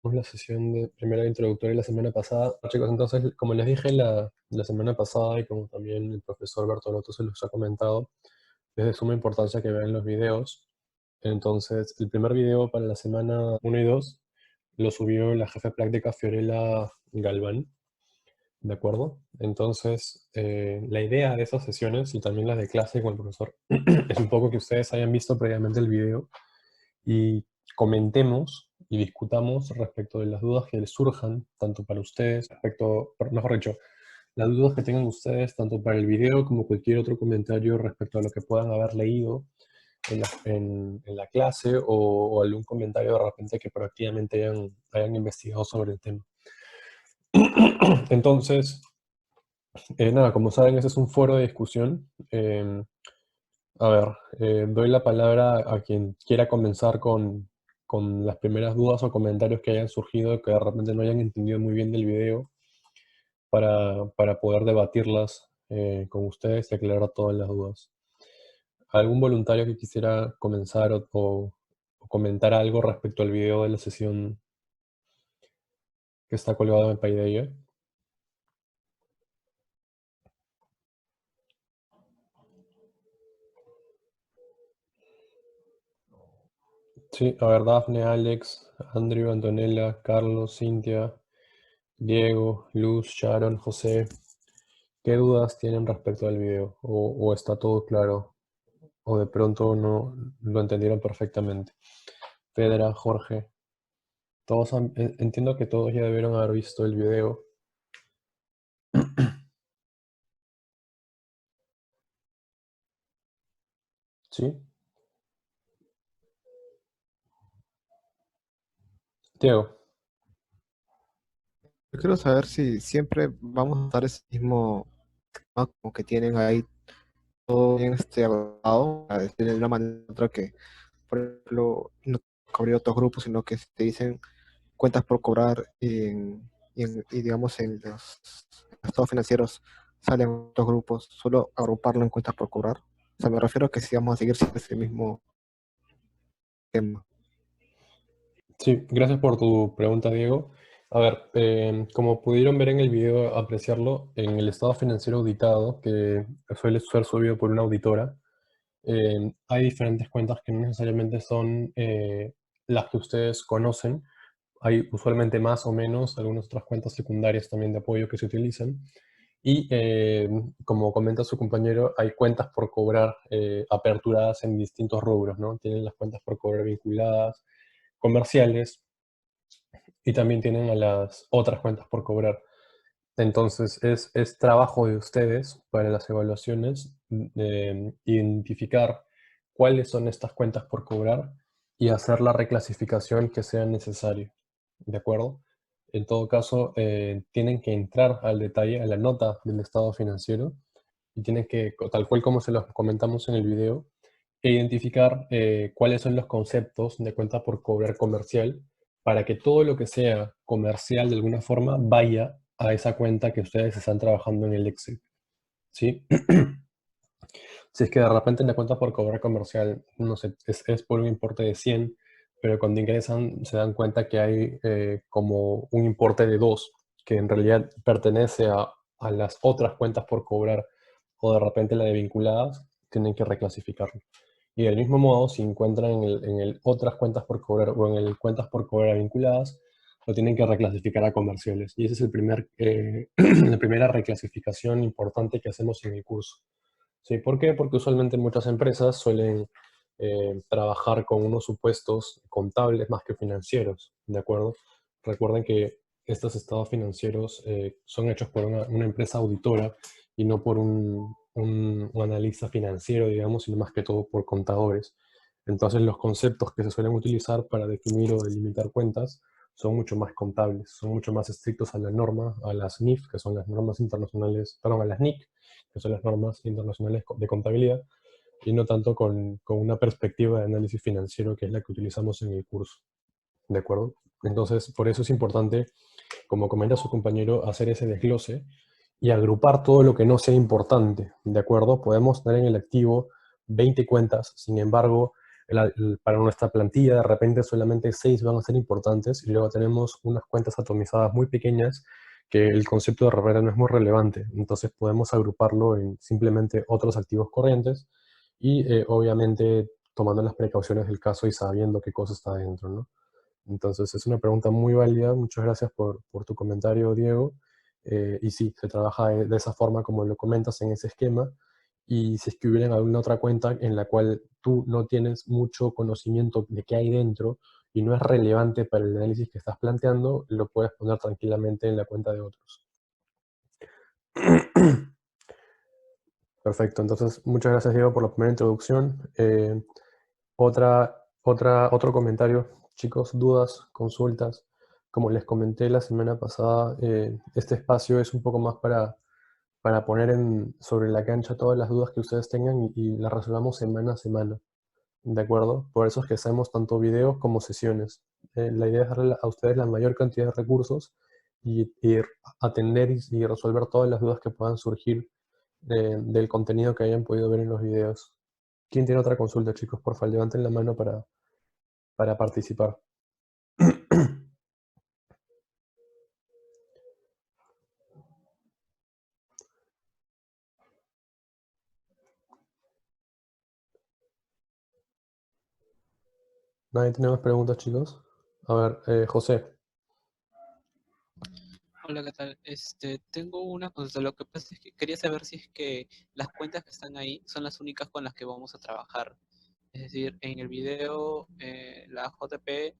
La sesión de primera introductoria la semana pasada. Chicos, entonces, como les dije la semana pasada y como también el profesor Bertolotto se los ha comentado, es de suma importancia que vean los videos. Entonces, el primer video para la semana 1 y 2 lo subió la jefe de práctica Fiorella Galván, ¿de acuerdo? Entonces, la idea de esas sesiones y también las de clase con el profesor es un poco que ustedes hayan visto previamente el video y comentemos y discutamos respecto de las dudas que les surjan, tanto para ustedes, mejor dicho, las dudas que tengan ustedes, tanto para el video como cualquier otro comentario respecto a lo que puedan haber leído en la clase o algún comentario de repente que proactivamente hayan investigado sobre el tema. Entonces, nada, como saben, ese es un foro de discusión. A ver, doy la palabra a quien quiera comenzar con las primeras dudas o comentarios que hayan surgido que de repente no hayan entendido muy bien del video para poder debatirlas con ustedes y aclarar todas las dudas. ¿Algún voluntario que quisiera comenzar o comentar algo respecto al video de la sesión que está colgado en Paideia? Sí, a ver, Dafne, Alex, Andrew, Antonella, Carlos, Cintia, Diego, Luz, Sharon, José. ¿Qué dudas tienen respecto al video? ¿O está todo claro? ¿O de pronto no lo entendieron perfectamente? Pedra, Jorge, entiendo que todos ya debieron haber visto el video. ¿Sí? Diego. Yo quiero saber si siempre vamos a usar ese mismo tema como que tienen ahí todo bien hablado, a decir de una manera u otra que, por ejemplo, no abrir otros grupos, sino que te dicen cuentas por cobrar y digamos en los estados financieros salen otros grupos, solo agruparlo en cuentas por cobrar. O sea, me refiero a que si vamos a seguir siempre ese mismo tema. Sí, gracias por tu pregunta, Diego. A ver, como pudieron ver en el video, apreciarlo, en el estado financiero auditado, que suele ser subido por una auditora, hay diferentes cuentas que no necesariamente son las que ustedes conocen. Hay usualmente más o menos algunas otras cuentas secundarias también de apoyo que se utilizan. Y como comenta su compañero, hay cuentas por cobrar aperturadas en distintos rubros, ¿no? Tienen las cuentas por cobrar vinculadas, comerciales, y también tienen a las otras cuentas por cobrar. Entonces, es trabajo de ustedes para las evaluaciones identificar cuáles son estas cuentas por cobrar y hacer la reclasificación que sea necesario. ¿De acuerdo? En todo caso, tienen que entrar al detalle, a la nota del estado financiero y tienen que, tal cual como se los comentamos en el video, identificar cuáles son los conceptos de cuenta por cobrar comercial para que todo lo que sea comercial de alguna forma vaya a esa cuenta que ustedes están trabajando en el Excel, ¿sí? Si es que de repente en la cuenta por cobrar comercial, no sé, es por un importe de 100, pero cuando ingresan se dan cuenta que hay como un importe de 2, que en realidad pertenece a las otras cuentas por cobrar, o de repente la de vinculadas, tienen que reclasificarlo. Y del mismo modo, si encuentran en el otras cuentas por cobrar o en el cuentas por cobrar vinculadas, lo tienen que reclasificar a comerciales. Y esa es la primera reclasificación importante que hacemos en el curso. ¿Sí? ¿Por qué? Porque usualmente muchas empresas suelen trabajar con unos supuestos contables más que financieros, ¿de acuerdo? Recuerden que estos estados financieros son hechos por una empresa auditora y no por un analista financiero, digamos, sino más que todo por contadores. Entonces los conceptos que se suelen utilizar para definir o delimitar cuentas son mucho más contables, son mucho más estrictos a la norma, a las NIF, que son las normas internacionales, perdón, a las NIC, que son las normas internacionales de contabilidad, y no tanto con una perspectiva de análisis financiero que es la que utilizamos en el curso, ¿de acuerdo? Entonces, por eso es importante, como comenta su compañero, hacer ese desglose y agrupar todo lo que no sea importante, ¿de acuerdo? Podemos tener en el activo 20 cuentas, sin embargo, para nuestra plantilla de repente solamente 6 van a ser importantes y luego tenemos unas cuentas atomizadas muy pequeñas que el concepto de repente no es muy relevante. Entonces podemos agruparlo en simplemente otros activos corrientes y obviamente tomando las precauciones del caso y sabiendo qué cosa está dentro, ¿no? Entonces es una pregunta muy válida. Muchas gracias por tu comentario, Diego. Y sí, se trabaja de esa forma como lo comentas en ese esquema. Y si es que hubiera alguna otra cuenta en la cual tú no tienes mucho conocimiento de qué hay dentro y no es relevante para el análisis que estás planteando, lo puedes poner tranquilamente en la cuenta de otros. Perfecto, entonces muchas gracias, Diego, por la primera introducción. Otro comentario, chicos, dudas, consultas. Como les comenté la semana pasada, este espacio es un poco más para poner sobre la cancha todas las dudas que ustedes tengan y las resolvamos semana a semana. ¿De acuerdo? Por eso es que hacemos tanto videos como sesiones. La idea es darle a ustedes la mayor cantidad de recursos y atender y resolver todas las dudas que puedan surgir del contenido que hayan podido ver en los videos. ¿Quién tiene otra consulta, chicos? Por favor, levanten la mano para participar. ¿Nadie tiene más preguntas, chicos? A ver, José. Hola, ¿qué tal? Tengo una consulta. Lo que pasa es que quería saber si es que las cuentas que están ahí son las únicas con las que vamos a trabajar. Es decir, en el video, la JP,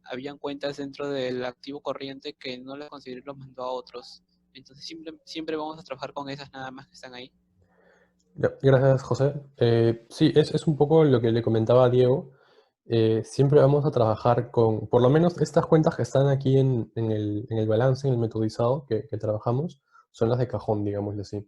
habían cuentas dentro del activo corriente que no las consideré, los mandó a otros. Entonces, siempre vamos a trabajar con esas nada más que están ahí. Ya, gracias, José. Sí, es un poco lo que le comentaba a Diego. Siempre vamos a trabajar con, por lo menos estas cuentas que están aquí en el balance, en el metodizado que trabajamos, son las de cajón, digámoslo así.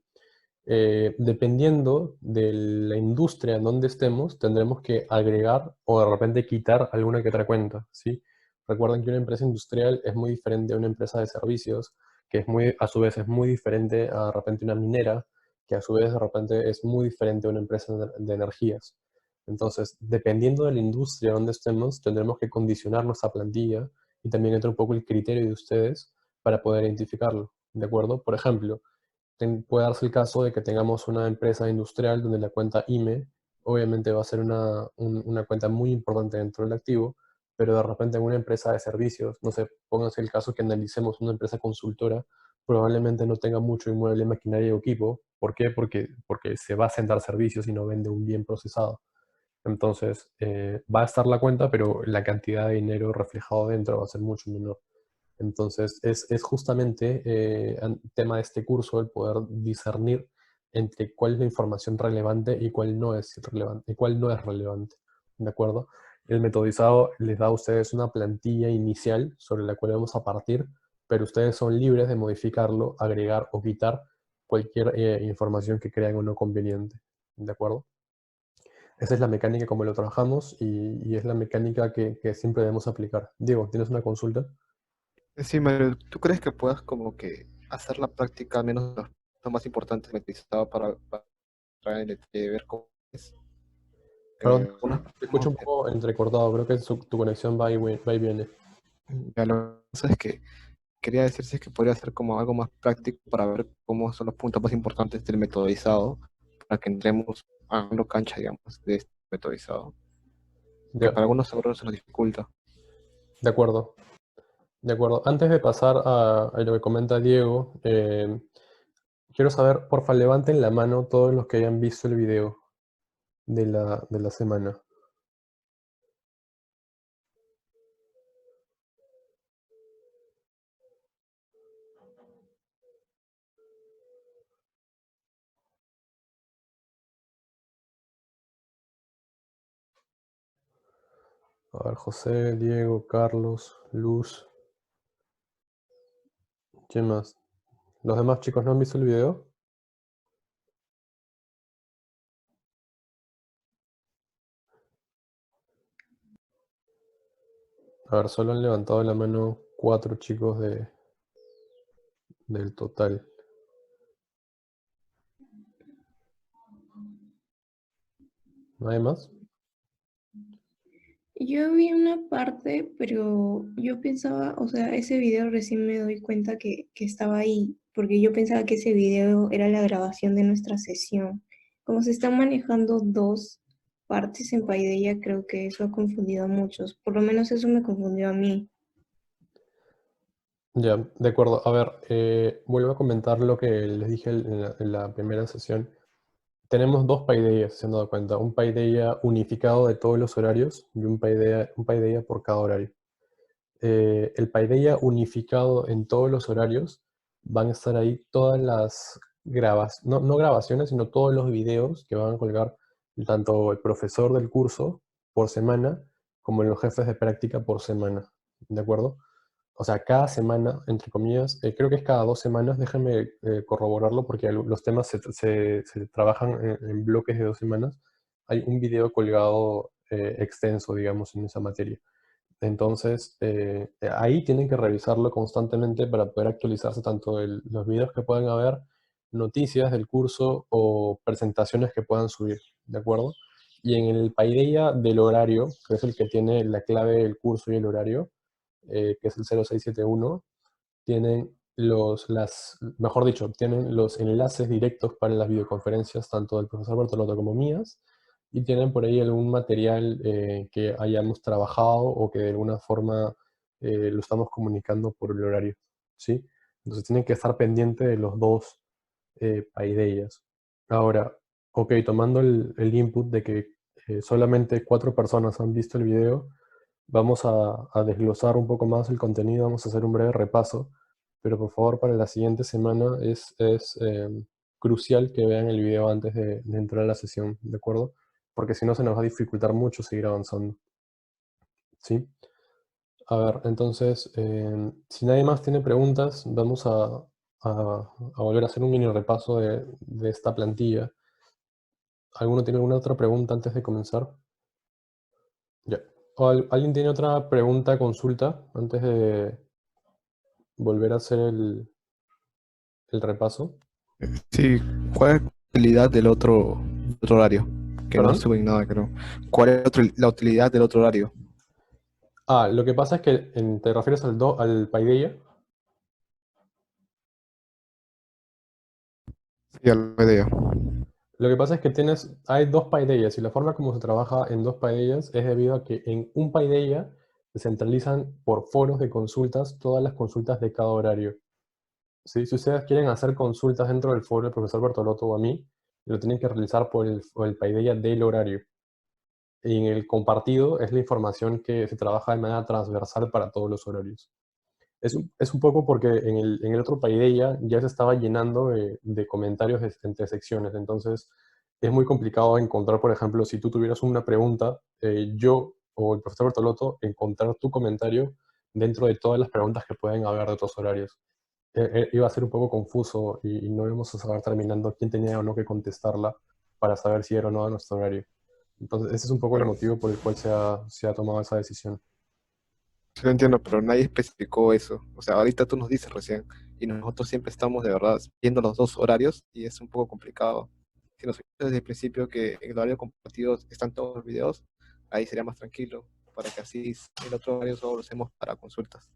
Dependiendo de la industria en donde estemos, tendremos que agregar o de repente quitar alguna que otra cuenta, ¿sí? Recuerden que una empresa industrial es muy diferente a una empresa de servicios, que a su vez es muy diferente a de repente una minera, que a su vez de repente es muy diferente a una empresa de energías. Entonces, dependiendo de la industria donde estemos, tendremos que condicionar nuestra plantilla y también entra un poco el criterio de ustedes para poder identificarlo, ¿de acuerdo? Por ejemplo, puede darse el caso de que tengamos una empresa industrial donde la cuenta IME obviamente va a ser una cuenta muy importante dentro del activo, pero de repente en una empresa de servicios, no sé, pónganse el caso que analicemos una empresa consultora, probablemente no tenga mucho inmueble, maquinaria o equipo. ¿Por qué? Porque se va a sentar servicios y no vende un bien procesado. Entonces, va a estar la cuenta, pero la cantidad de dinero reflejado dentro va a ser mucho menor. Entonces, es justamente tema de este curso el poder discernir entre cuál es la información relevante y cuál no es relevante, y cuál no es relevante. ¿De acuerdo? El metodizado les da a ustedes una plantilla inicial sobre la cual vamos a partir, pero ustedes son libres de modificarlo, agregar o quitar cualquier información que crean o no conveniente. ¿De acuerdo? Esa es la mecánica como lo trabajamos y es la mecánica que siempre debemos aplicar. Diego, ¿tienes una consulta? Sí, Mario, ¿tú crees que puedas como que hacer la práctica, al menos lo más importante, metodizado para ver cómo es? Perdón, Unas te escucho un poco entrecortado, creo que tu conexión va y viene. ya lo que pasa es que quería decir si es que podría ser como algo más práctico para ver cómo son los puntos más importantes del metodizado, para que entremos a la cancha, digamos, de este metodizado, que Ya, para algunos seguro se nos dificulta. de acuerdo, de acuerdo. Antes de pasar a lo que comenta Diego, quiero saber, porfa, levanten la mano todos los que hayan visto el video de la semana. A ver, José, Diego, Carlos, Luz, ¿quién más? ¿Los demás chicos no han visto el video? A ver, solo han levantado la mano 4 chicos del total. ¿Nadie más? Yo vi una parte, pero yo pensaba, o sea, ese video recién me doy cuenta que estaba ahí, porque yo pensaba que ese video era la grabación de nuestra sesión. Como se están manejando dos partes en Paideia, creo que eso ha confundido a muchos. Por lo menos eso me confundió a mí. Ya, de acuerdo. A ver, vuelvo a comentar lo que les dije en la primera sesión. Tenemos dos Paideias, si se han dado cuenta. Un Paideia unificado de todos los horarios y un Paideia por cada horario. El Paideia unificado en todos los horarios van a estar ahí todas las no grabaciones, sino todos los videos que van a colgar tanto el profesor del curso por semana como los jefes de práctica por semana. ¿De acuerdo? O sea, cada semana, entre comillas, creo que es cada 2 semanas, déjenme corroborarlo porque los temas se trabajan en bloques de 2 semanas. Hay un video colgado extenso, digamos, en esa materia. Entonces, ahí tienen que revisarlo constantemente para poder actualizarse tanto los videos que puedan haber, noticias del curso o presentaciones que puedan subir, ¿de acuerdo? Y en el Paideia del horario, que es el que tiene la clave del curso y el horario, que es el 0671, tienen mejor dicho, tienen los enlaces directos para las videoconferencias, tanto del profesor Bertolotto como mías, y tienen por ahí algún material que hayamos trabajado o que de alguna forma lo estamos comunicando por el horario, ¿sí? Entonces tienen que estar pendientes de los dos Paideias. Ahora, ok, tomando el input de que solamente 4 personas han visto el video, vamos a desglosar un poco más el contenido, vamos a hacer un breve repaso, pero por favor para la siguiente semana es crucial que vean el video antes de entrar a la sesión, ¿de acuerdo? Porque si no se nos va a dificultar mucho seguir avanzando, ¿sí? A ver, entonces, si nadie más tiene preguntas, vamos a volver a hacer un mini repaso de esta plantilla. ¿Alguno tiene alguna otra pregunta antes de comenzar? Ya. ¿O alguien tiene otra pregunta, consulta, antes de volver a hacer el repaso? Sí, ¿cuál es la utilidad del otro horario? Que no ¿Perdón? sube nada, creo. ¿Cuál es la utilidad del otro horario? Ah, lo que pasa es que te refieres al Paideia. Sí, a la idea. Lo que pasa es que hay dos Paideias y la forma como se trabaja en dos Paideias es debido a que en un Paideia se centralizan por foros de consultas todas las consultas de cada horario. ¿Sí? Si ustedes quieren hacer consultas dentro del foro del profesor Bertolotto o a mí, lo tienen que realizar por el Paideia del horario. Y en el compartido es la información que se trabaja de manera transversal para todos los horarios. Es un poco porque en el otro Paideia ya se estaba llenando de comentarios entre secciones, entonces es muy complicado encontrar, por ejemplo, si tú tuvieras una pregunta, yo o el profesor Bertolotto, encontrar tu comentario dentro de todas las preguntas que pueden haber de otros horarios. Iba a ser un poco confuso y no íbamos a saber terminando quién tenía o no que contestarla para saber si era o no de nuestro horario. Entonces, ese es un poco el Pero, motivo por el cual se ha tomado esa decisión. sí lo entiendo, pero nadie especificó eso. O sea, ahorita tú nos dices recién, y nosotros siempre estamos de verdad viendo los dos horarios, y es un poco complicado. Si nos fijamos desde el principio que en el horario compartido están todos los videos, ahí sería más tranquilo, para que así el otro horario solo lo usemos para consultas.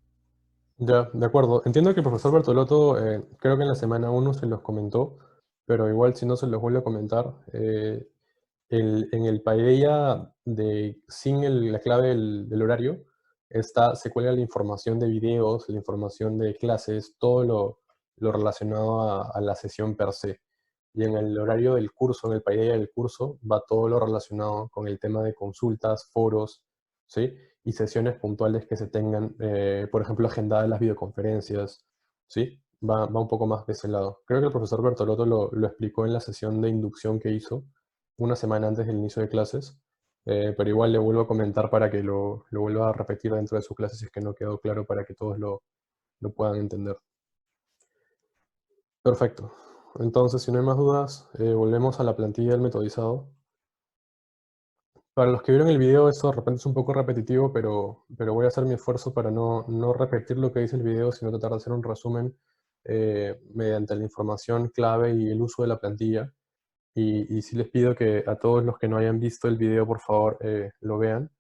Ya, de acuerdo. Entiendo que el profesor Bertolotto, creo que en la semana 1 se los comentó, pero igual si no se los vuelve a comentar, en el Paideia sin la clave del horario, se cuelga la información de videos, la información de clases, todo lo relacionado a la sesión per se. Y en el horario del curso, en el Paideia del curso, va todo lo relacionado con el tema de consultas, foros, ¿sí? Y sesiones puntuales que se tengan, por ejemplo, agendadas las videoconferencias, ¿sí? Va un poco más de ese lado. Creo que el profesor Bertolotto lo explicó en la sesión de inducción que hizo una semana antes del inicio de clases, pero igual le vuelvo a comentar para que lo vuelva a repetir dentro de su clase si es que no quedó claro para que todos lo puedan entender. Perfecto. Entonces, si no hay más dudas, volvemos a la plantilla del metodizado. Para los que vieron el video, esto de repente es un poco repetitivo, pero voy a hacer mi esfuerzo para no repetir lo que dice el video, sino tratar de hacer un resumen mediante la información clave y el uso de la plantilla. Y sí les pido que a todos los que no hayan visto el video, por favor, lo vean.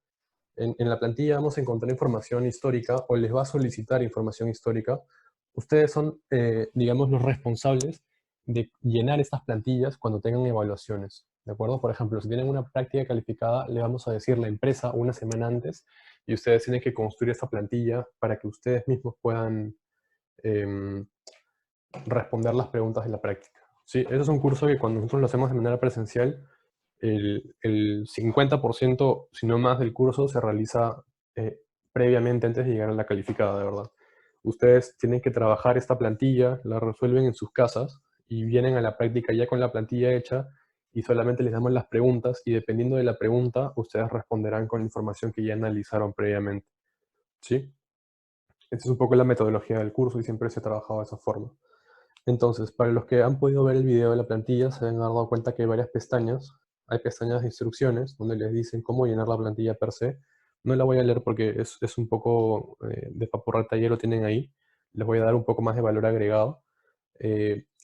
En la plantilla vamos a encontrar información histórica o les va a solicitar información histórica. Ustedes son, digamos, los responsables de llenar estas plantillas cuando tengan evaluaciones, ¿de acuerdo? Por ejemplo, si tienen una práctica calificada, le vamos a decir la empresa una semana antes y ustedes tienen que construir esta plantilla para que ustedes mismos puedan responder las preguntas de la práctica. Sí, ese es un curso que cuando nosotros lo hacemos de manera presencial, el 50%, si no más, del curso se realiza previamente antes de llegar a la calificada, de verdad. Ustedes tienen que trabajar esta plantilla, la resuelven en sus casas y vienen a la práctica ya con la plantilla hecha y solamente les damos las preguntas y dependiendo de la pregunta, ustedes responderán con la información que ya analizaron previamente. ¿Sí? Esta es un poco la metodología del curso y siempre se ha trabajado de esa forma. Entonces, para los que han podido ver el video de la plantilla, se han dado cuenta que hay varias pestañas. Hay pestañas de instrucciones donde les dicen cómo llenar la plantilla per se. No la voy a leer porque es un poco de papurrata, ya lo tienen ahí. Les voy a dar un poco más de valor agregado.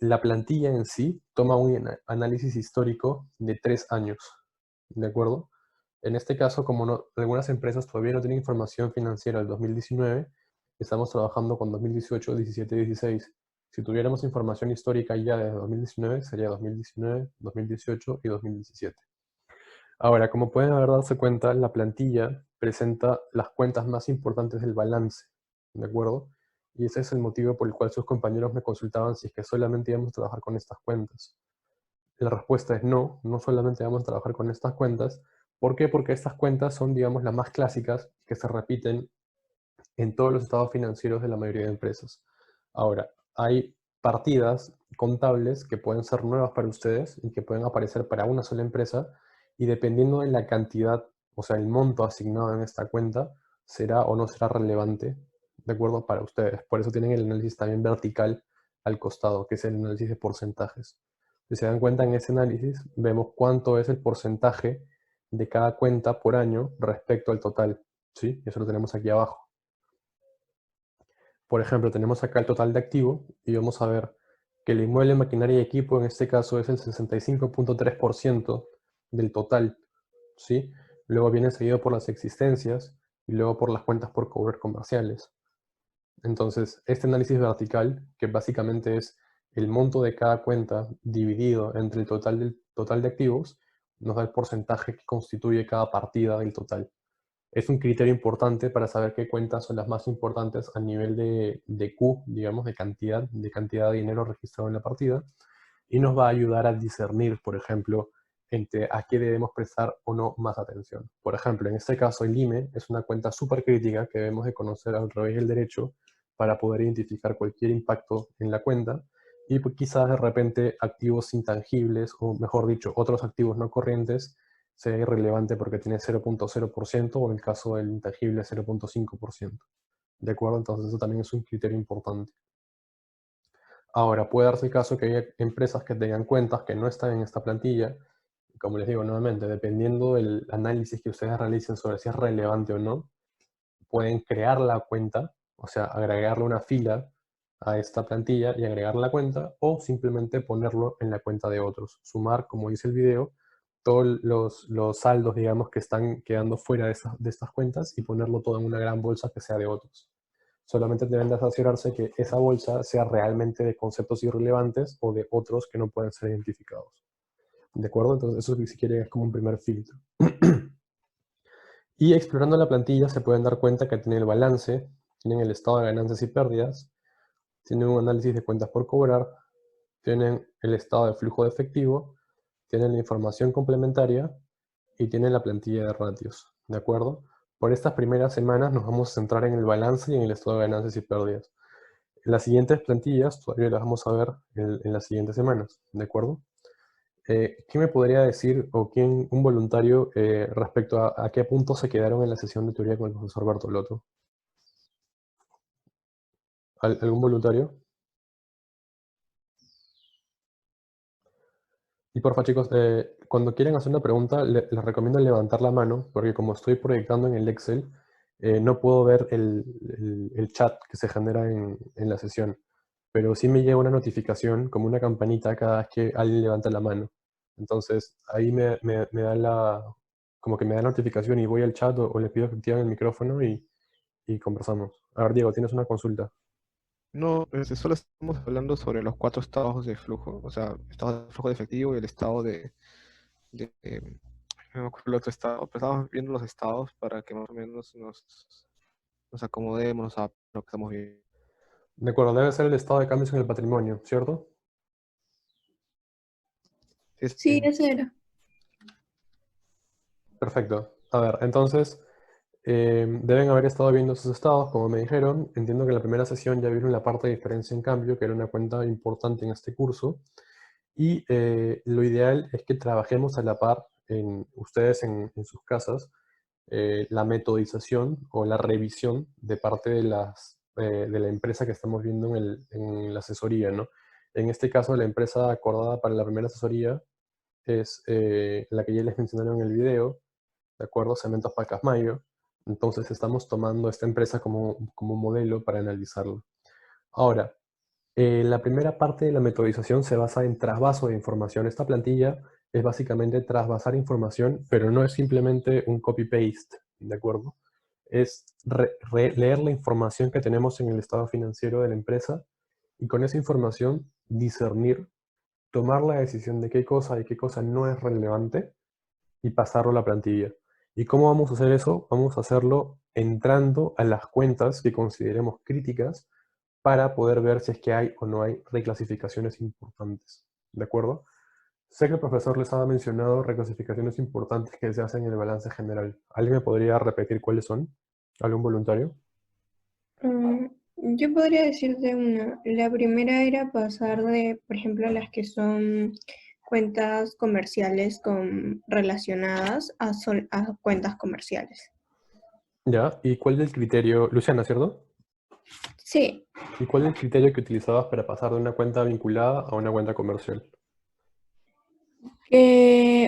La plantilla en sí toma un análisis histórico de 3 años, ¿de acuerdo? En este caso, como algunas empresas todavía no tienen información financiera del 2019, estamos trabajando con 2018, 17 y 16. Si tuviéramos información histórica ya desde 2019, sería 2019, 2018 y 2017. Ahora, como pueden haber darse cuenta, la plantilla presenta las cuentas más importantes del balance, ¿de acuerdo? Y ese es el motivo por el cual sus compañeros me consultaban si es que solamente íbamos a trabajar con estas cuentas. La respuesta es no, no solamente vamos a trabajar con estas cuentas. ¿Por qué? Porque estas cuentas son, digamos, las más clásicas que se repiten en todos los estados financieros de la mayoría de empresas. Ahora, hay partidas contables que pueden ser nuevas para ustedes y que pueden aparecer para una sola empresa y dependiendo de la cantidad, o sea, el monto asignado en esta cuenta, será o no será relevante, de acuerdo, para ustedes. Por eso tienen el análisis también vertical al costado, que es el análisis de porcentajes. Si se dan cuenta en ese análisis, vemos cuánto es el porcentaje de cada cuenta por año respecto al total, ¿sí? Eso lo tenemos aquí abajo. Por ejemplo, tenemos acá el total de activo y vamos a ver que el inmueble, maquinaria y equipo en este caso es el 65.3% del total, ¿sí? Luego viene seguido por las existencias y luego por las cuentas por cobrar comerciales. Entonces, este análisis vertical, que básicamente es el monto de cada cuenta dividido entre el total de activos, nos da el porcentaje que constituye cada partida del total. Es un criterio importante para saber qué cuentas son las más importantes a nivel de Q, digamos, de cantidad de dinero registrado en la partida, y nos va a ayudar a discernir, por ejemplo, entre a qué debemos prestar o no más atención. Por ejemplo, en este caso, el IME es una cuenta súper crítica que debemos de conocer al revés del derecho para poder identificar cualquier impacto en la cuenta, y pues, quizás de repente activos intangibles, o mejor dicho, otros activos no corrientes, sea irrelevante porque tiene 0.0% o en el caso del intangible 0.5%. ¿De acuerdo? Entonces eso también es un criterio importante. Ahora, puede darse el caso que haya empresas que tengan cuentas que no están en esta plantilla. Como les digo nuevamente, dependiendo del análisis que ustedes realicen sobre si es relevante o no, pueden crear la cuenta, o sea, agregarle una fila a esta plantilla y agregar la cuenta, o simplemente ponerlo en la cuenta de otros. Sumar, como dice el video, todos los saldos, digamos, que están quedando fuera de estas cuentas y ponerlo todo en una gran bolsa que sea de otros. Solamente deben de asegurarse que esa bolsa sea realmente de conceptos irrelevantes o de otros que no pueden ser identificados. ¿De acuerdo? Entonces eso si quieren es como un primer filtro. Y explorando la plantilla se pueden dar cuenta que tienen el balance, tienen el estado de ganancias y pérdidas, tienen un análisis de cuentas por cobrar, tienen el estado de flujo de efectivo, tienen la información complementaria y tienen la plantilla de ratios, ¿de acuerdo? Por estas primeras semanas nos vamos a centrar en el balance y en el estado de ganancias y pérdidas. Las siguientes plantillas todavía las vamos a ver en las siguientes semanas, ¿de acuerdo? ¿Quién me podría decir, o quién, un voluntario, respecto a qué punto se quedaron en la sesión de teoría con el profesor Bertolotto? ¿Algún voluntario? Y porfa, chicos, cuando quieren hacer una pregunta, les recomiendo levantar la mano, porque como estoy proyectando en el Excel, no puedo ver el chat que se genera en la sesión. Pero sí me llega una notificación, como una campanita, cada vez que alguien levanta la mano. Entonces, ahí me da como que me da notificación y voy al chat o le pido que activen el micrófono y conversamos. A ver, Diego, tienes una consulta. No, solo estamos hablando sobre los cuatro estados de flujo, o sea, estado de flujo de efectivo y el estado no me acuerdo el otro estado, pero estamos viendo los estados para que más o menos nos acomodemos a lo que estamos viendo. De acuerdo, debe ser el estado de cambios en el patrimonio, ¿cierto? Sí, Sí, ese era. Perfecto. A ver, entonces, deben haber estado viendo sus estados, como me dijeron. Entiendo que en la primera sesión ya vieron la parte de diferencia en cambio, que era una cuenta importante en este curso. Y lo ideal es que trabajemos a la par, ustedes en sus casas, la metodización o la revisión de parte de la empresa que estamos viendo en la asesoría, ¿no? En este caso, la empresa acordada para la primera asesoría es la que ya les mencionaron en el video, ¿de acuerdo? Cementos Pacasmayo. Entonces estamos tomando esta empresa como modelo para analizarlo. Ahora, la primera parte de la metodización se basa en trasvaso de información. Esta plantilla es básicamente trasvasar información, pero no es simplemente un copy-paste, ¿de acuerdo? Es leer la información que tenemos en el estado financiero de la empresa y con esa información discernir, tomar la decisión de qué cosa y qué cosa no es relevante y pasarlo a la plantilla. ¿Y cómo vamos a hacer eso? Vamos a hacerlo entrando a las cuentas que consideremos críticas para poder ver si es que hay o no hay reclasificaciones importantes. ¿De acuerdo? Sé que el profesor les ha mencionado reclasificaciones importantes que se hacen en el balance general. ¿Alguien me podría repetir cuáles son? ¿Algún voluntario? Mm, yo podría decirte una. La primera era pasar de, por ejemplo, las que son cuentas comerciales relacionadas a cuentas comerciales. Ya, ¿y cuál es el criterio? Luciana, ¿cierto? Sí, ¿Y cuál es el criterio que utilizabas para pasar de una cuenta vinculada a una cuenta comercial?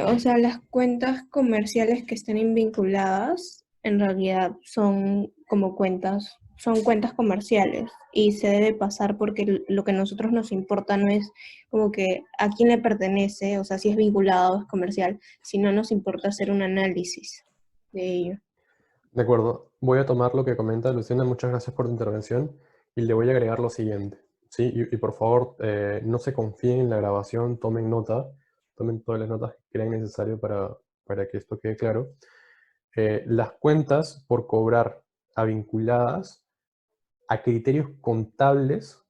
o sea, las cuentas comerciales que estén vinculadas en realidad son cuentas comerciales y se debe pasar porque lo que a nosotros nos importa no es como que a quién le pertenece, o sea, si es vinculado o es comercial, sino nos importa hacer un análisis de ello. De acuerdo, voy a tomar lo que comenta Luciana, muchas gracias por tu intervención y le voy a agregar lo siguiente, ¿sí? Y por favor, no se confíen en la grabación, tomen nota, tomen todas las notas que crean necesario para que esto quede claro. Las cuentas por cobrar a vinculadas a criterios contables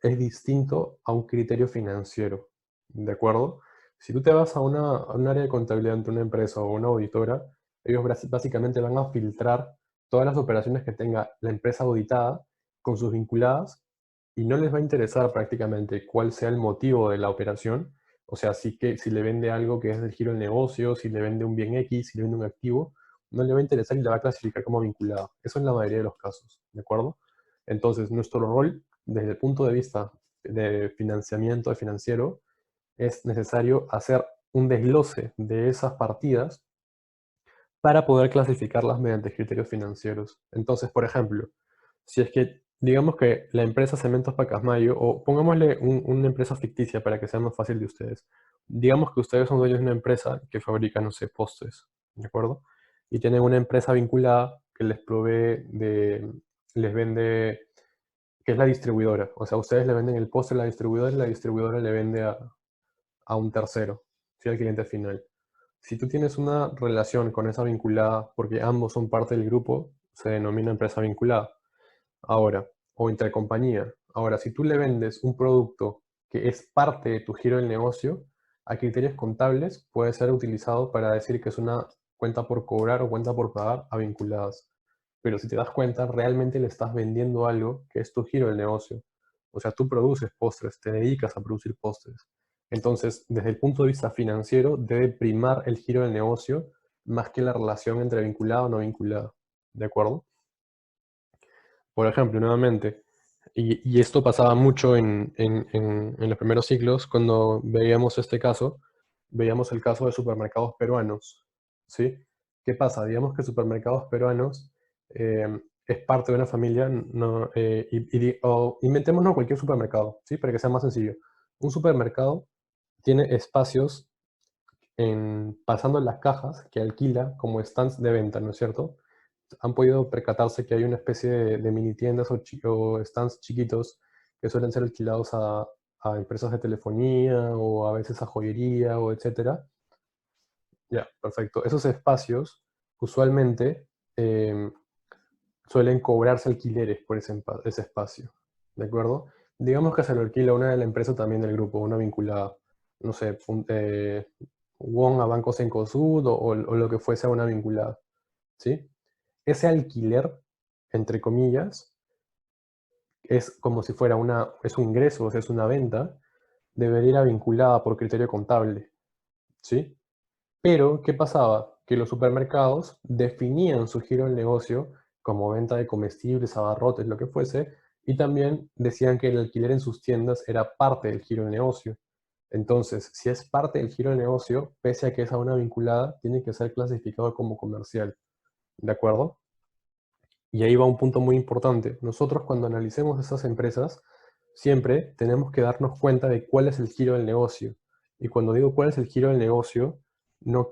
es distinto a un criterio financiero, ¿de acuerdo? Si tú te vas a un área de contabilidad ante una empresa o una auditora, ellos básicamente van a filtrar todas las operaciones que tenga la empresa auditada con sus vinculadas y no les va a interesar prácticamente cuál sea el motivo de la operación, o sea, si le vende algo que es del giro del negocio, si le vende un bien X, si le vende un activo, no le va a interesar y la va a clasificar como vinculada. Eso en la mayoría de los casos, ¿de acuerdo? Entonces, nuestro rol desde el punto de vista de financiamiento, de financiero, es necesario hacer un desglose de esas partidas para poder clasificarlas mediante criterios financieros. Entonces, por ejemplo, si es que digamos que la empresa Cementos Pacasmayo, o pongámosle una empresa ficticia para que sea más fácil de ustedes. Digamos que ustedes son dueños de una empresa que fabrica, no sé, postres, ¿de acuerdo? Y tienen una empresa vinculada que les vende, que es la distribuidora. O sea, ustedes le venden el postre a la distribuidora y la distribuidora le vende a un tercero, ¿sí? Al cliente final. Si tú tienes una relación con esa vinculada, porque ambos son parte del grupo, se denomina empresa vinculada. Ahora, o intercompañía. Ahora, si tú le vendes un producto que es parte de tu giro del negocio, a criterios contables puede ser utilizado para decir que es una cuenta por cobrar o cuenta por pagar a vinculadas. Pero si te das cuenta, realmente le estás vendiendo algo que es tu giro del negocio. O sea, tú produces postres, te dedicas a producir postres. Entonces, desde el punto de vista financiero, debe primar el giro del negocio más que la relación entre vinculado o no vinculado. ¿De acuerdo? Por ejemplo, nuevamente, y esto pasaba mucho en los primeros siglos, cuando veíamos este caso, veíamos el caso de supermercados peruanos, ¿sí? ¿Qué pasa? Digamos que supermercados peruanos es parte de una familia, no, o inventémonos cualquier supermercado, ¿sí? Para que sea más sencillo. Un supermercado tiene espacios pasando las cajas que alquila como stands de venta, ¿no es cierto? Han podido percatarse que hay una especie de mini tiendas o stands chiquitos que suelen ser alquilados a empresas de telefonía o a veces a joyería o etcétera. Ya, perfecto. Esos espacios usualmente suelen cobrarse alquileres por ese espacio, ¿de acuerdo? Digamos que se lo alquila una de la empresa también del grupo, una vinculada, no sé, Won a Banco Cencosud o lo que fuese a una vinculada, ¿sí? Ese alquiler, entre comillas, es como si fuera es un ingreso, o sea, es una venta, debería ir vinculada por criterio contable, ¿sí? Pero, ¿qué pasaba? Que los supermercados definían su giro del negocio como venta de comestibles, abarrotes, lo que fuese, y también decían que el alquiler en sus tiendas era parte del giro del negocio. Entonces, si es parte del giro del negocio, pese a que es a una vinculada, tiene que ser clasificado como comercial. ¿De acuerdo? Y ahí va un punto muy importante. Nosotros cuando analicemos esas empresas, siempre tenemos que darnos cuenta de cuál es el giro del negocio. Y cuando digo cuál es el giro del negocio, no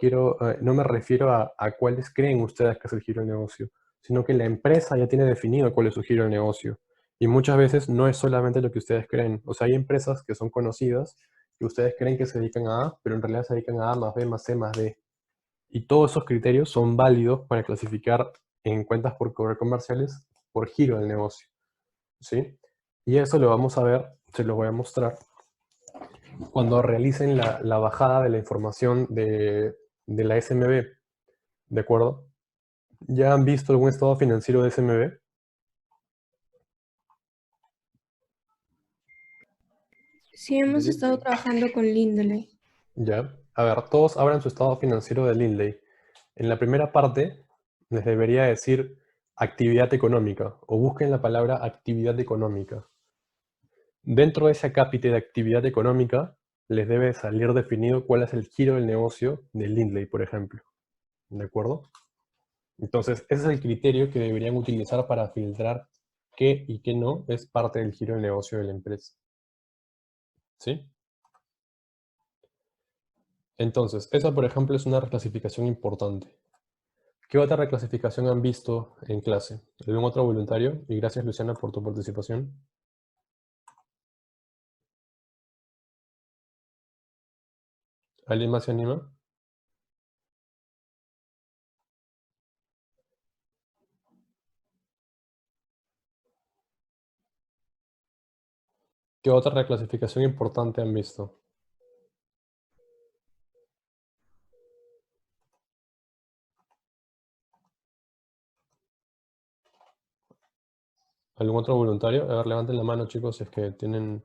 me refiero a cuáles creen ustedes que es el giro del negocio, sino que la empresa ya tiene definido cuál es su giro del negocio. Y muchas veces no es solamente lo que ustedes creen. O sea, hay empresas que son conocidas que ustedes creen que se dedican a A, pero en realidad se dedican a A más B más C más D. Y todos esos criterios son válidos para clasificar en cuentas por cobrar comerciales por giro del negocio, ¿sí? Y eso lo vamos a ver, se lo voy a mostrar, cuando realicen la bajada de la información de la SMB, ¿de acuerdo? ¿Ya han visto algún estado financiero de SMB? Sí, hemos estado trabajando con Lindley. Ya. A ver, todos abran su estado financiero de Lindley. En la primera parte les debería decir actividad económica, o busquen la palabra actividad económica. Dentro de ese cápite de actividad económica, les debe salir definido cuál es el giro del negocio de Lindley, por ejemplo. ¿De acuerdo? Entonces, ese es el criterio que deberían utilizar para filtrar qué y qué no es parte del giro del negocio de la empresa. ¿Sí? Entonces, esa, por ejemplo, es una reclasificación importante. ¿Qué otra reclasificación han visto en clase? ¿Algún otro voluntario? Y gracias, Luciana, por tu participación. ¿Alguien más se anima? ¿Qué otra reclasificación importante han visto? ¿Algún otro voluntario? A ver, levanten la mano, chicos, si es que quieren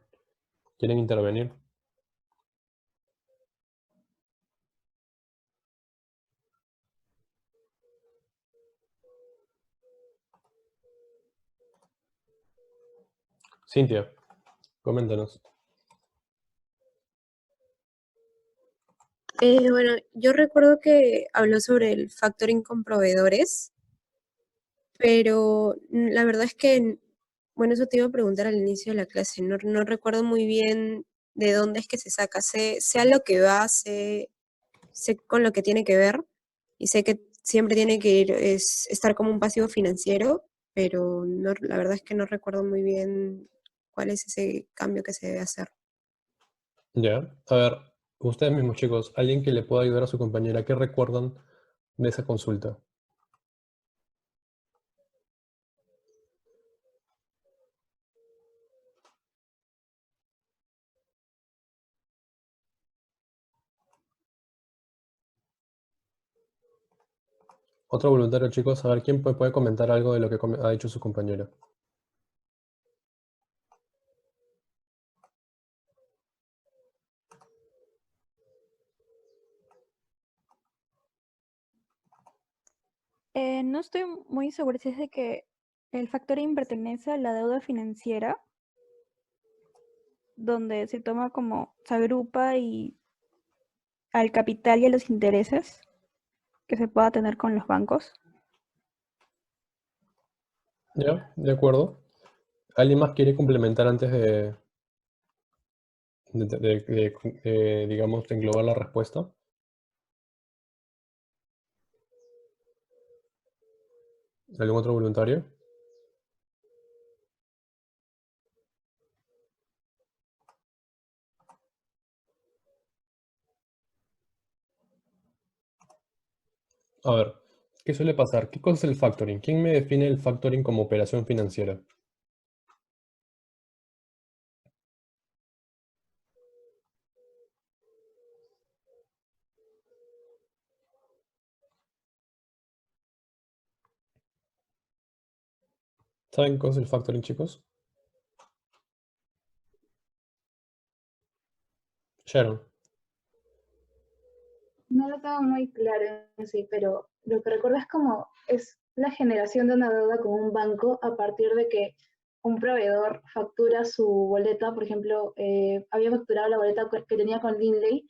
intervenir. Cintia, coméntanos. Bueno, yo recuerdo que habló sobre el factoring con proveedores, pero la verdad es que, bueno, eso te iba a preguntar al inicio de la clase, no recuerdo muy bien de dónde es que se saca, sé a lo que va, sé con lo que tiene que ver y sé que siempre tiene que estar como un pasivo financiero, pero la verdad es que no recuerdo muy bien cuál es ese cambio que se debe hacer. Ya, a ver, ustedes mismos, chicos, alguien que le pueda ayudar a su compañera, ¿qué recuerdan de esa consulta? Otro voluntario, chicos, a ver, ¿quién puede comentar algo de lo que ha dicho su compañera? No estoy muy segura si es de que el factoring pertenece a la deuda financiera, donde se toma como, se agrupa y al capital y a los intereses que se pueda tener con los bancos. Ya, de acuerdo. ¿Alguien más quiere complementar antes digamos, de englobar la respuesta? ¿Algún otro voluntario? A ver, ¿qué suele pasar? ¿Qué cosa es el factoring? ¿Quién me define el factoring como operación financiera? ¿Saben qué es el factoring, chicos? Sharon. No lo tengo muy claro en sí, pero lo que recuerdo es como es la generación de una deuda con un banco a partir de que un proveedor factura su boleta. Por ejemplo, había facturado la boleta que tenía con Lindley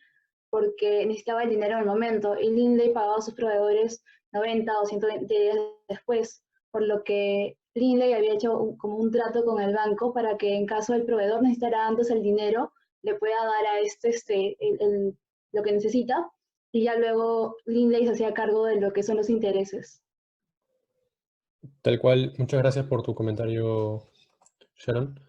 porque necesitaba el dinero en el momento y Lindley pagaba a sus proveedores 90 o 120 días después, por lo que Lindley había hecho como un trato con el banco para que en caso el proveedor necesitara antes el dinero, le pueda dar a lo que necesita y ya luego Lindley se hacía cargo de lo que son los intereses. Tal cual, muchas gracias por tu comentario, Sharon.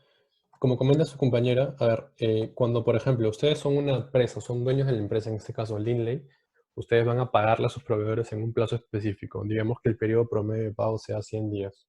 Como comenta su compañera, a ver, cuando por ejemplo ustedes son una empresa, son dueños de la empresa, en este caso Lindley, ustedes van a pagarle a sus proveedores en un plazo específico. Digamos que el periodo promedio de pago sea 100 días.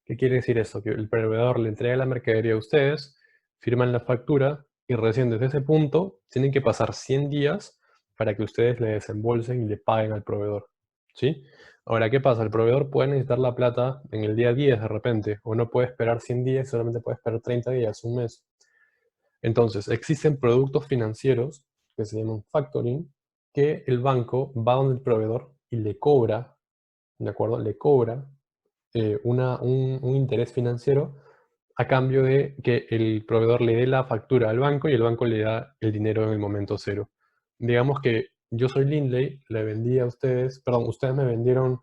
¿Qué quiere decir eso? Que el proveedor le entrega la mercadería a ustedes, firman la factura y recién desde ese punto tienen que pasar 100 días para que ustedes le desembolsen y le paguen al proveedor. ¿Sí? Ahora, ¿qué pasa? El proveedor puede necesitar la plata en el día 10 de repente, o no puede esperar 100 días, solamente puede esperar 30 días, un mes. Entonces, existen productos financieros que se llaman factoring, que el banco va donde el proveedor y le cobra, ¿de acuerdo? Le cobra un interés financiero a cambio de que el proveedor le dé la factura al banco y el banco le da el dinero en el momento cero. Digamos que yo soy Lindley, le vendí a ustedes, perdón, ustedes me vendieron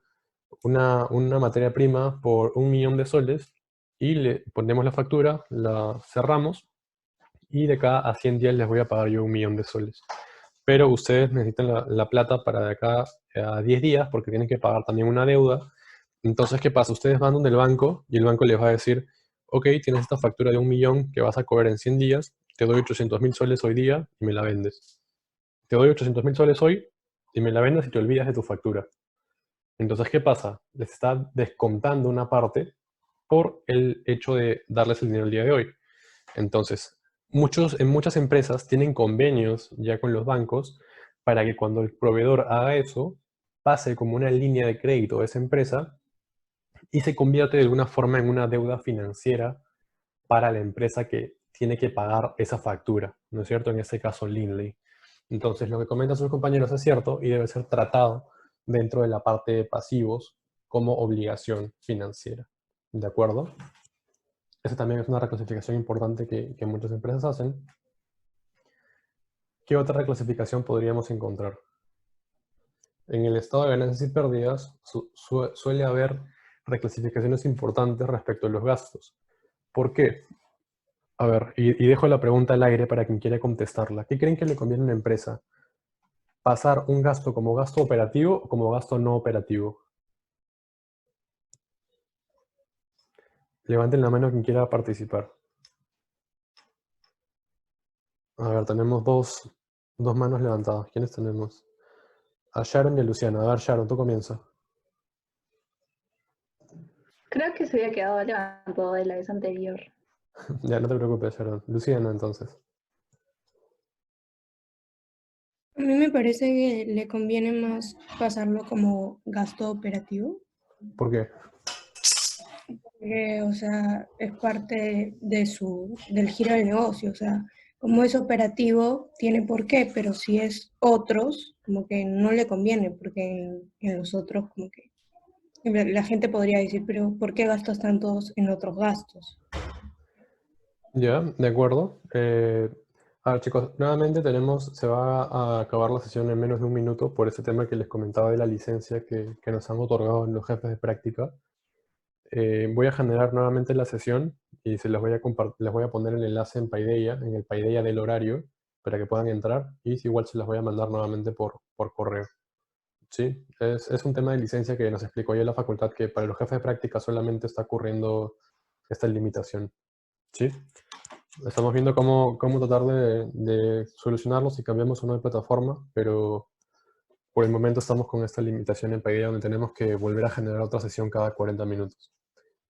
una materia prima por 1.000.000 de soles y le ponemos la factura, la cerramos y de acá a 100 días les voy a pagar yo 1.000.000 de soles. Pero ustedes necesitan la plata para de acá a 10 días porque tienen que pagar también una deuda. Entonces, ¿qué pasa? Ustedes van donde el banco y el banco les va a decir, ok, tienes esta factura de 1.000.000 que vas a cobrar en 100 días, te doy 800.000 soles hoy día y me la vendes. Te doy 800.000 soles hoy y me la vendes y te olvidas de tu factura. Entonces, ¿qué pasa? Les está descontando una parte por el hecho de darles el dinero el día de hoy. Entonces, en muchas empresas tienen convenios ya con los bancos para que cuando el proveedor haga eso, pase como una línea de crédito de esa empresa y se convierte de alguna forma en una deuda financiera para la empresa que tiene que pagar esa factura, ¿no es cierto? En este caso, Lindley. Entonces, lo que comentan sus compañeros es cierto y debe ser tratado dentro de la parte de pasivos como obligación financiera. ¿De acuerdo? Esa también es una reclasificación importante que muchas empresas hacen. ¿Qué otra reclasificación podríamos encontrar? En el estado de ganancias y pérdidas suele haber reclasificaciones importantes respecto a los gastos. ¿Por qué? A ver, y dejo la pregunta al aire para quien quiera contestarla. ¿Qué creen que le conviene a una empresa? ¿Pasar un gasto como gasto operativo o como gasto no operativo? Levanten la mano quien quiera participar. A ver, tenemos dos manos levantadas. ¿Quiénes tenemos? A Sharon y a Luciana. A ver, Sharon, tú comienza. Creo que se había quedado levantado de la vez anterior. Ya, no te preocupes, Sharon. Luciana, entonces. A mí me parece que le conviene más pasarlo como gasto operativo, ¿Por qué? porque, o sea, es parte del giro del negocio, o sea, como es operativo, tiene por qué, pero si es otros, como que no le conviene, porque en los otros, como que la gente podría decir, pero ¿por qué gastas tantos en otros gastos? Ya, de acuerdo. A ver, chicos, nuevamente se va a acabar la sesión en menos de un minuto por ese tema que les comentaba de la licencia que nos han otorgado los jefes de práctica. Voy a generar nuevamente la sesión y se les voy a poner el enlace en el Paideia del horario, para que puedan entrar y igual se las voy a mandar nuevamente por correo. Sí, es un tema de licencia que nos explicó ya la facultad que para los jefes de práctica solamente está ocurriendo esta limitación. ¿Sí? Estamos viendo cómo tratar de solucionarlo si cambiamos una plataforma, pero por el momento estamos con esta limitación en Paideia donde tenemos que volver a generar otra sesión cada 40 minutos.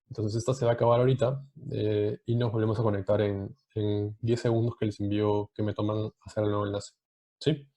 Entonces esta se va a acabar ahorita y nos volvemos a conectar en 10 segundos que les envío, que me toman hacer el nuevo enlace. ¿Sí?